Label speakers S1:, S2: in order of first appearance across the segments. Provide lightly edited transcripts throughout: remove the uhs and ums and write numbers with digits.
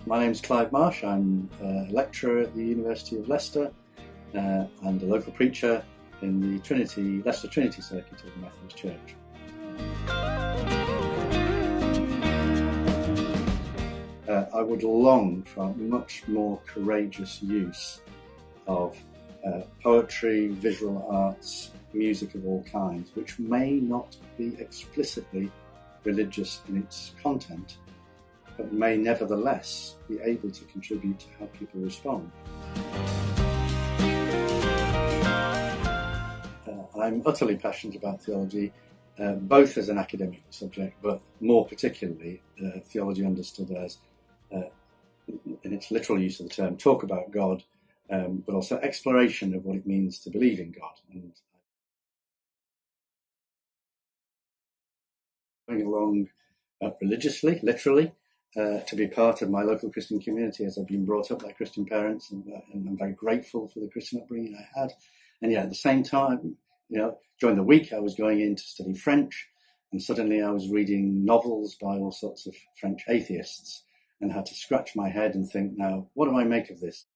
S1: My name's Clive Marsh. I'm a lecturer at the University of Leicester and a local preacher in the Leicester Trinity Circuit of the Methodist Church. I would long for much more courageous use of poetry, visual arts, music of all kinds, which may not be explicitly religious in its content, but may nevertheless be able to contribute to how people respond. I'm utterly passionate about theology, both as an academic subject, but more particularly theology understood as, in its literal use of the term, talk about God, but also exploration of what it means to believe in God. And going along religiously, literally, to be part of my local Christian community, as I've been brought up by Christian parents, and I'm very grateful for the Christian upbringing I had. And yet at the same time, during the week I was going in to study French, and suddenly I was reading novels by all sorts of French atheists, and had to scratch my head and think, now, what do I make of this?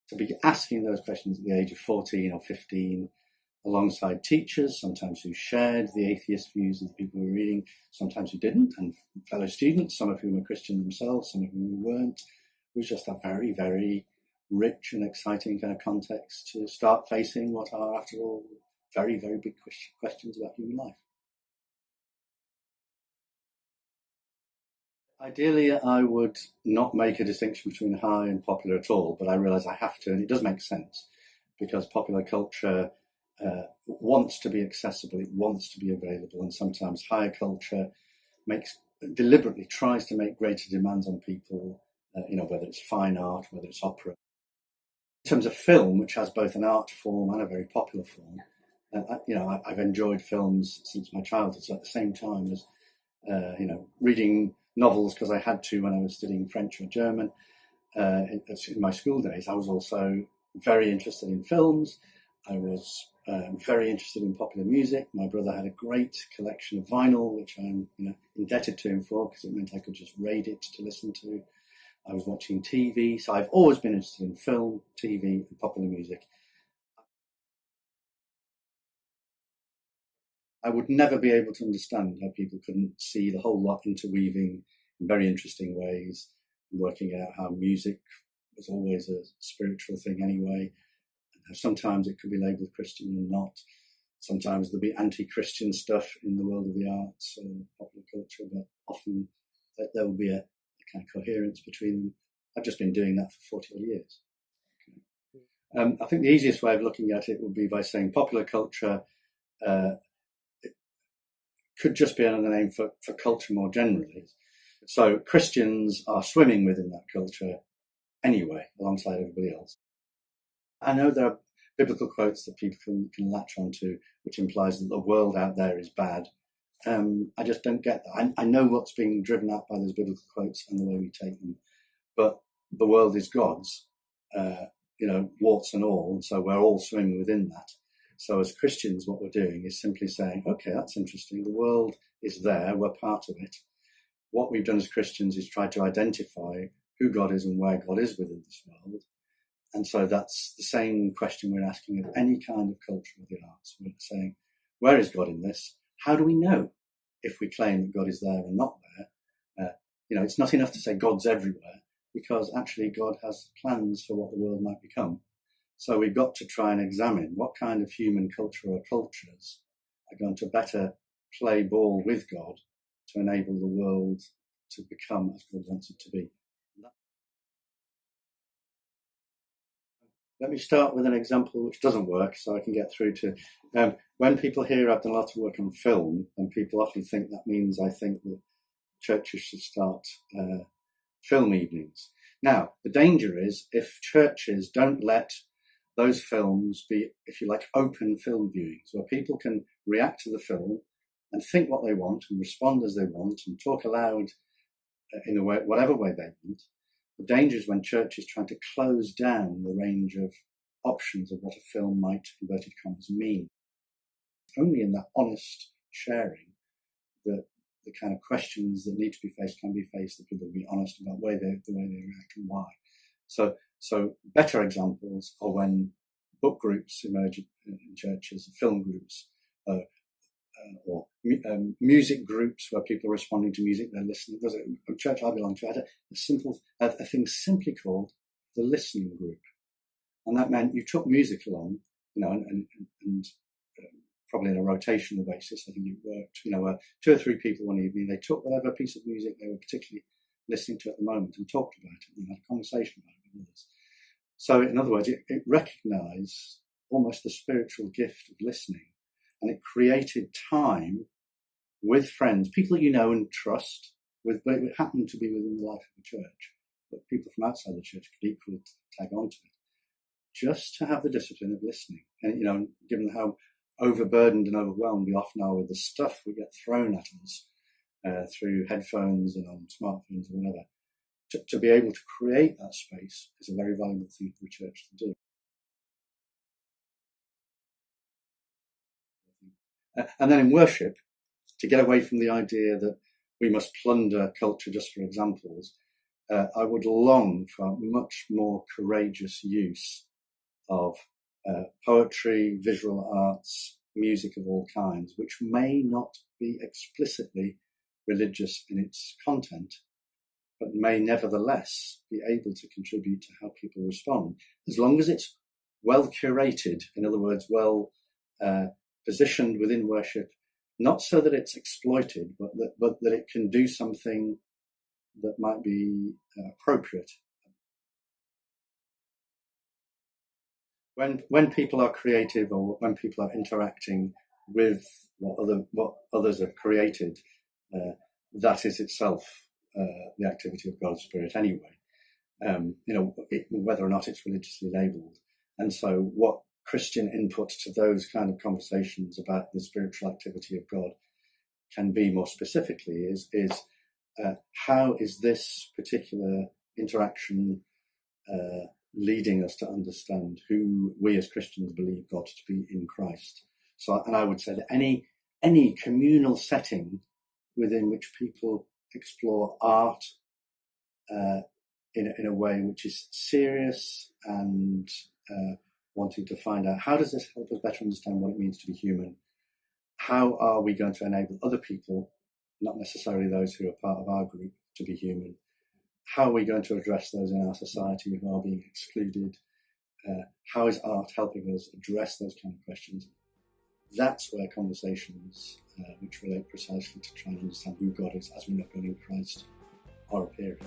S1: To be asking those questions at the age of 14 or 15, alongside teachers, sometimes who shared the atheist views of the people we were reading, sometimes who didn't, and fellow students, some of whom were Christian themselves, some of whom weren't. It was just a very, very rich and exciting kind of context to start facing what are, after all, very, very big questions about human life. Ideally, I would not make a distinction between high and popular at all, but I realise I have to, and it does make sense, because popular culture wants to be accessible, it wants to be available, and sometimes higher culture deliberately tries to make greater demands on people, whether it's fine art, whether it's opera. In terms of film, which has both an art form and a very popular form, I've enjoyed films since my childhood, so at the same time as reading novels because I had to when I was studying French or German in my school days, I was also very interested in films. I was very interested in popular music. My brother had a great collection of vinyl, which I'm indebted to him for, because it meant I could just raid it to listen to. I was watching TV, so I've always been interested in film, TV, and popular music. I would never be able to understand how people couldn't see the whole lot interweaving in very interesting ways, working out how music was always a spiritual thing anyway. Sometimes it could be labelled Christian and not. Sometimes there'll be anti-Christian stuff in the world of the arts or popular culture, but often there will be a kind of coherence between them. I've just been doing that for 40 odd years. I think the easiest way of looking at it would be by saying popular culture could just be another name for culture more generally. So Christians are swimming within that culture anyway, alongside everybody else. I know there are biblical quotes that people can latch onto, which implies that the world out there is bad. I just don't get that. I know what's being driven out by those biblical quotes and the way we take them, but the world is God's, warts and all, and so we're all swimming within that. So as Christians, what we're doing is simply saying, okay, that's interesting. The world is there. We're part of it. What we've done as Christians is try to identify who God is and where God is within this world. And so that's the same question we're asking of any kind of culture of the arts. We're saying, where is God in this? How do we know if we claim that God is there and not there? It's not enough to say God's everywhere, because actually God has plans for what the world might become. So we've got to try and examine what kind of human culture or cultures are going to better play ball with God to enable the world to become as God wants it to be. Let me start with an example which doesn't work, so I can get through to when people hear I've done a lot of work on film, and people often think that means I think that churches should start film evenings. Now, the danger is if churches don't let those films be, if you like, open film viewings, where people can react to the film and think what they want and respond as they want and talk aloud in a way, whatever way they want. The danger is when churches try to close down the range of options of what a film might, inverted commas, mean. Only in that honest sharing that the kind of questions that need to be faced can be faced, that people will be honest about the way they react and why. So better examples are when book groups emerge in churches, film groups, or music groups where people are responding to music they're listening. There's a church I belong to had a thing simply called the listening group, and that meant you took music along, and probably on a rotational basis. I think it worked. 2 or 3 people one evening, they took whatever piece of music they were particularly listening to at the moment and talked about it and had a conversation about it with others. So, in other words, it recognised almost the spiritual gift of listening, and it created time with friends, people that you know and trust, but it happened to be within the life of the church, but people from outside the church could equally tag onto it, just to have the discipline of listening. And, given how overburdened and overwhelmed we often are with the stuff we get thrown at us through headphones and on smartphones or whatever, to be able to create that space is a very valuable thing for a church to do. And then in worship, to get away from the idea that we must plunder culture just for examples, I would long for much more courageous use of poetry, visual arts, music of all kinds, which may not be explicitly religious in its content, but may nevertheless be able to contribute to how people respond, as long as it's well curated, in other words, well positioned within worship, not so that it's exploited, but that it can do something that might be appropriate. When people are creative, or when people are interacting with what others have created, that is itself the activity of God's Spirit anyway. Whether or not it's religiously labelled. And so what Christian input to those kind of conversations about the spiritual activity of God can be more specifically is how is this particular interaction leading us to understand who we as Christians believe God to be in Christ. And I would say that any communal setting within which people explore art in a way which is serious and wanting to find out how does this help us better understand what it means to be human? How are we going to enable other people, not necessarily those who are part of our group, to be human? How are we going to address those in our society who are being excluded? How is art helping us address those kind of questions? That's where conversations which relate precisely to trying to understand who God is as we know God in Christ are appearing.